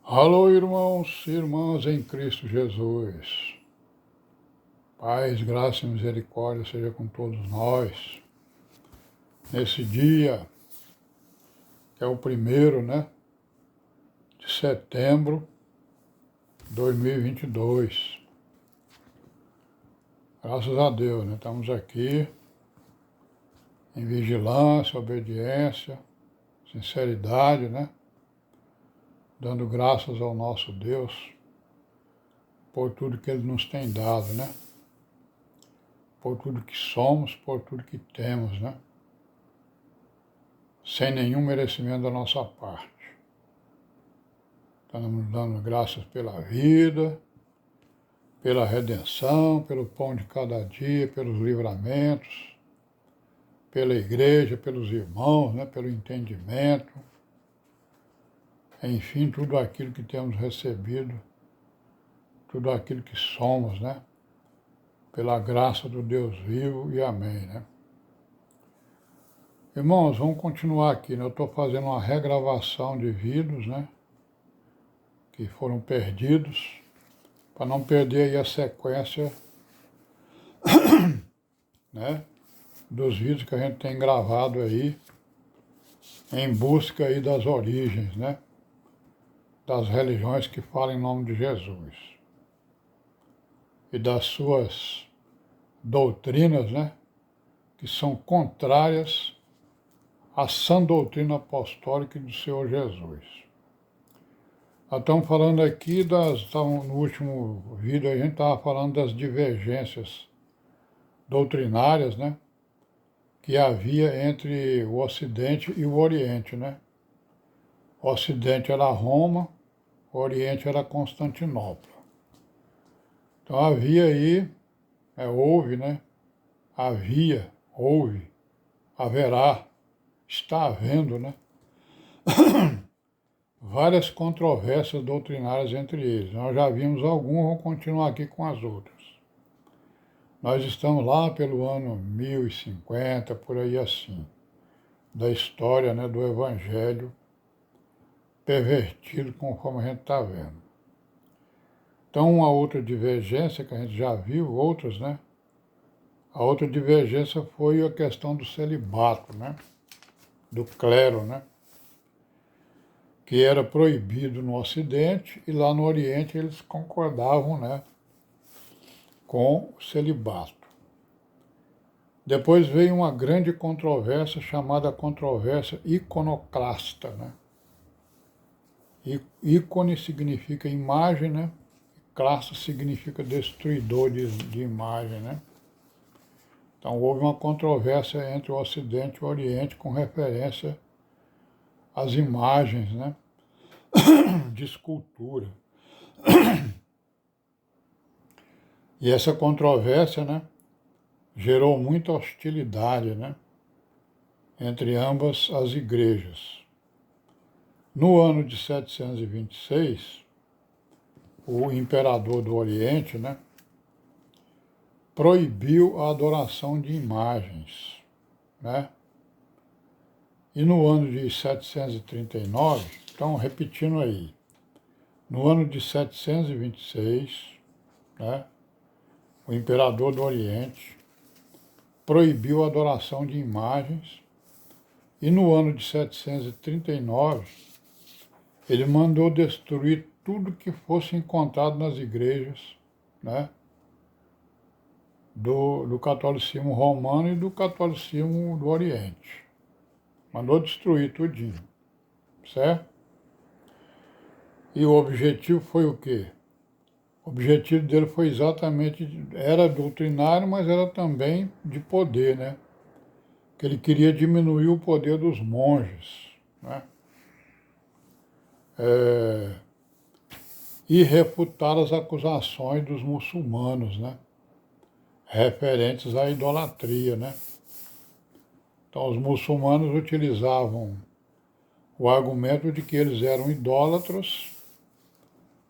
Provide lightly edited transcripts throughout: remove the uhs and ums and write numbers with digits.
Alô, irmãos e irmãs em Cristo Jesus. Paz, graça e misericórdia seja com todos nós. Nesse dia, que é o primeiro, de setembro de 2022. Graças a Deus, estamos aqui em vigilância, obediência, sinceridade, dando graças ao nosso Deus por tudo que Ele nos tem dado, por tudo que somos, por tudo que temos, sem nenhum merecimento da nossa parte. Estamos dando graças pela vida, pela redenção, pelo pão de cada dia, pelos livramentos, pela igreja, pelos irmãos, pelo entendimento, enfim, tudo aquilo que temos recebido, tudo aquilo que somos, pela graça do Deus vivo e amém, Irmãos, vamos continuar aqui, Eu estou fazendo uma regravação de vídeos, que foram perdidos, para não perder aí a sequência, dos vídeos que a gente tem gravado aí, em busca aí das origens, das religiões que falam em nome de Jesus e das suas doutrinas, que são contrárias à sã doutrina apostólica do Senhor Jesus. Nós estamos falando aqui no último vídeo a gente estava falando das divergências doutrinárias, que havia entre o Ocidente e o Oriente, O Ocidente era Roma, o Oriente era Constantinopla. Então havia aí, houve, houve, haverá, está havendo, várias controvérsias doutrinárias entre eles. Nós já vimos algumas, vamos continuar aqui com as outras. Nós estamos lá pelo ano 1050, por aí assim, da história, do Evangelho pervertido, conforme a gente está vendo. Então, uma outra divergência que a gente já viu, outras, A outra divergência foi a questão do celibato, Do clero, Que era proibido no Ocidente e lá no Oriente eles concordavam, com o celibato. Depois veio uma grande controvérsia chamada controvérsia iconoclasta, Ícone significa imagem, Classe significa destruidor de imagem, Então houve uma controvérsia entre o Ocidente e o Oriente com referência às imagens, de escultura. E essa controvérsia, gerou muita hostilidade, entre ambas as igrejas. No ano de 726, o imperador do Oriente, proibiu a adoração de imagens, E no ano de 739, então repetindo aí, no ano de 726, o imperador do Oriente proibiu a adoração de imagens e no ano de 739 ele mandou destruir tudo que fosse encontrado nas igrejas, do catolicismo romano e do catolicismo do Oriente. Mandou destruir tudinho, certo? E o objetivo foi o quê? O objetivo dele foi exatamente, era doutrinário, mas era também de poder, Que ele queria diminuir o poder dos monges, E refutar as acusações dos muçulmanos, Referentes à idolatria, Então os muçulmanos utilizavam o argumento de que eles eram idólatras,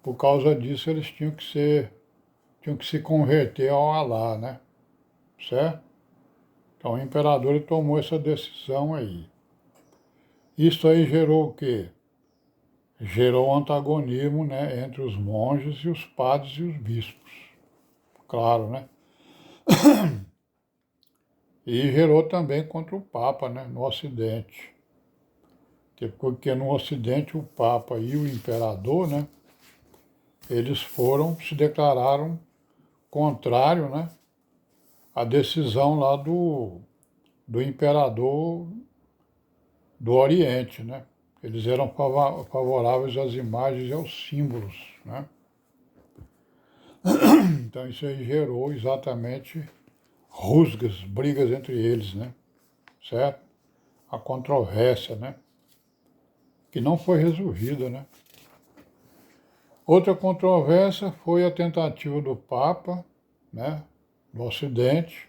por causa disso eles tinham que se converter ao Alá, certo? Então o imperador tomou essa decisão aí. Isso aí gerou o quê? gerou antagonismo, né, entre os monges e os padres e os bispos, claro, né? E gerou também contra o Papa, né, no Ocidente. Porque no Ocidente o Papa e o Imperador, né, eles se declararam contrário, né, à decisão lá do Imperador do Oriente, né? Eles eram favoráveis às imagens e aos símbolos, né? Então isso aí gerou exatamente rusgas, brigas entre eles, né? Certo? A controvérsia, né? Que não foi resolvida, né? Outra controvérsia foi a tentativa do Papa, né, do Ocidente,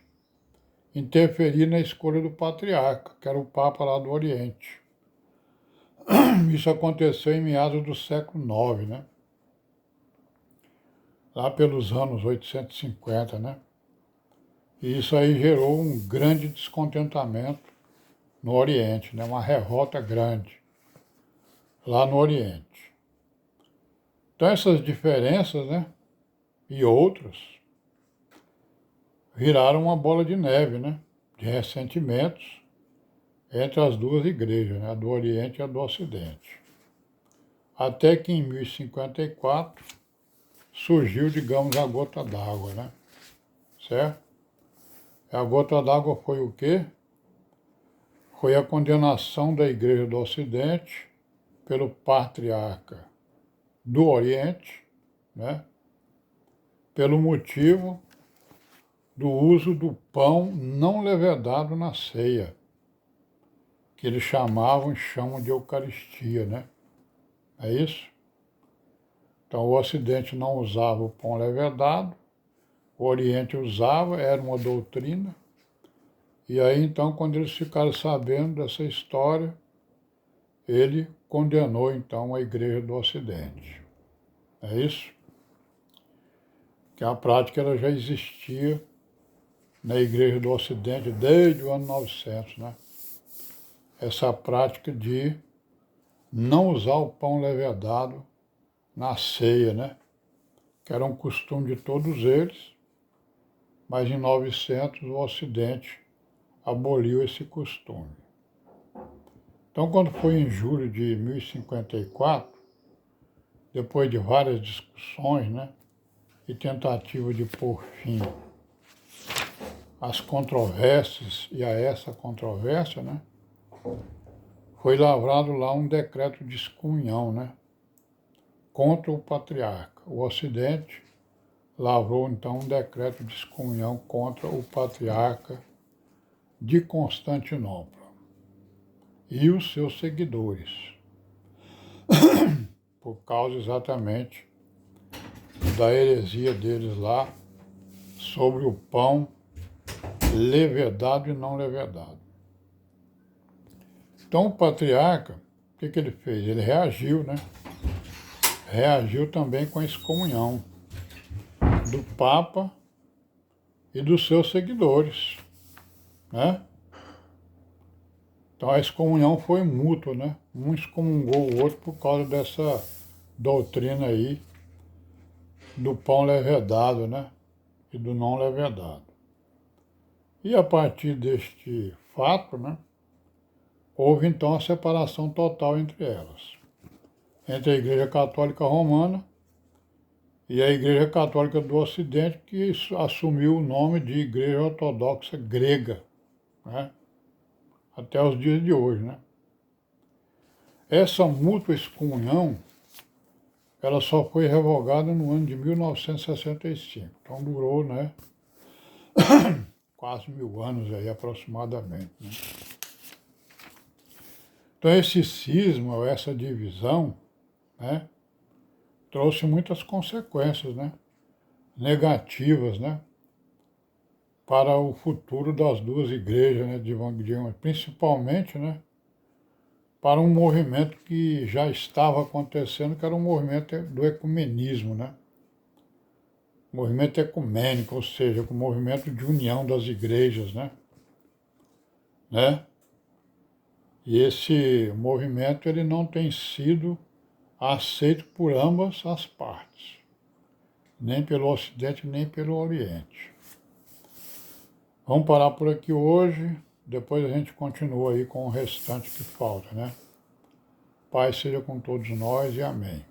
interferir na escolha do patriarca, que era o Papa lá do Oriente. Isso aconteceu em meados do século IX, né? Lá pelos anos 850, né? E isso aí gerou um grande descontentamento no Oriente, né? Uma revolta grande lá no Oriente. Então essas diferenças, né? E outras viraram uma bola de neve, né? De ressentimentos entre as duas igrejas, né? A do Oriente e a do Ocidente. Até que em 1054 surgiu, digamos, a gota d'água, né? Certo? A gota d'água foi o quê? Foi a condenação da Igreja do Ocidente pelo patriarca do Oriente, né? Pelo motivo do uso do pão não levedado na ceia, que eles chamam de Eucaristia, né? É isso? Então o Ocidente não usava o pão levedado, o Oriente usava, era uma doutrina. E aí então, quando eles ficaram sabendo dessa história, ele condenou então a Igreja do Ocidente. É isso? Que a prática ela já existia na Igreja do Ocidente desde o ano 900, né? Essa prática de não usar o pão levedado na ceia, né? Que era um costume de todos eles, mas em 900 o Ocidente aboliu esse costume. Então, quando foi em julho de 1054, depois de várias discussões, né, e tentativa de pôr fim às controvérsias e a essa controvérsia, né, foi lavrado lá um decreto de excomunhão, né, contra o patriarca. O Ocidente lavrou então um decreto de excomunhão contra o patriarca de Constantinopla e os seus seguidores, por causa exatamente da heresia deles lá sobre o pão levedado e não levedado. Então o patriarca, o que ele fez? Ele reagiu, né? Reagiu também com a excomunhão do Papa e dos seus seguidores, né? Então a excomunhão foi mútua, né? Um excomungou o outro por causa dessa doutrina aí do pão levedado, né? E do não levedado. E a partir deste fato, né? Houve então a separação total entre elas, entre a Igreja Católica Romana e a Igreja Católica do Ocidente, que assumiu o nome de Igreja Ortodoxa Grega, né? Até os dias de hoje, né? Essa mútua excomunhão, ela só foi revogada no ano de 1965, então durou, né, quase 1000 anos aí aproximadamente, né? Então esse cisma, ou essa divisão, né, trouxe muitas consequências, né, negativas, né, para o futuro das duas igrejas, né, principalmente, né, para um movimento que já estava acontecendo, que era um movimento do ecumenismo, né, movimento ecumênico, ou seja, o movimento de união das igrejas, né, E esse movimento ele não tem sido aceito por ambas as partes, nem pelo Ocidente, nem pelo Oriente. Vamos parar por aqui hoje, depois a gente continua aí com o restante que falta, né? Paz seja com todos nós e amém.